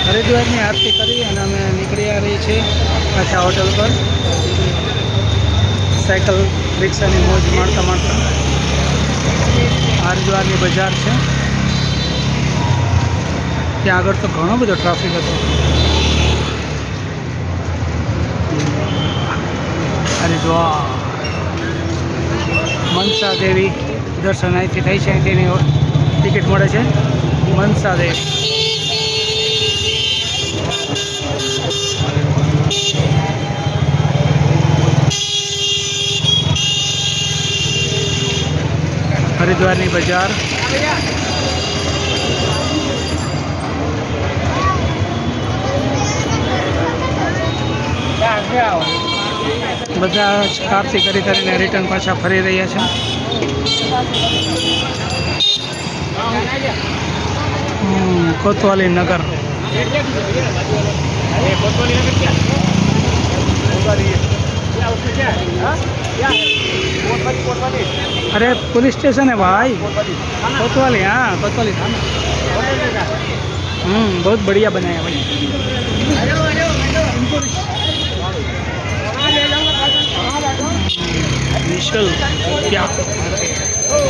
हरिद्वार आरती करी अने अमे निकली आ रही छे पाछा होटल पर। साइकल रिक्शा की मौज मारता मारता हरिद्वार की बजार है। त्या आगळ तो घणो बधो ट्राफिक हतो। हरिद्वार मनसा देवी दर्शन अहींथी थाय छे। अहींथी टिकिट मळे छे मनसा देवी। हरिद्वार की बजार बधा आरती करी करीने रिटर्न पाछा फरी रह्या छे। कोतवाली नगर अरे पुलिस स्टेशन है भाई कोतवाली। हाँ कोतवाली बहुत बढ़िया बनाया भाई। निशल क्या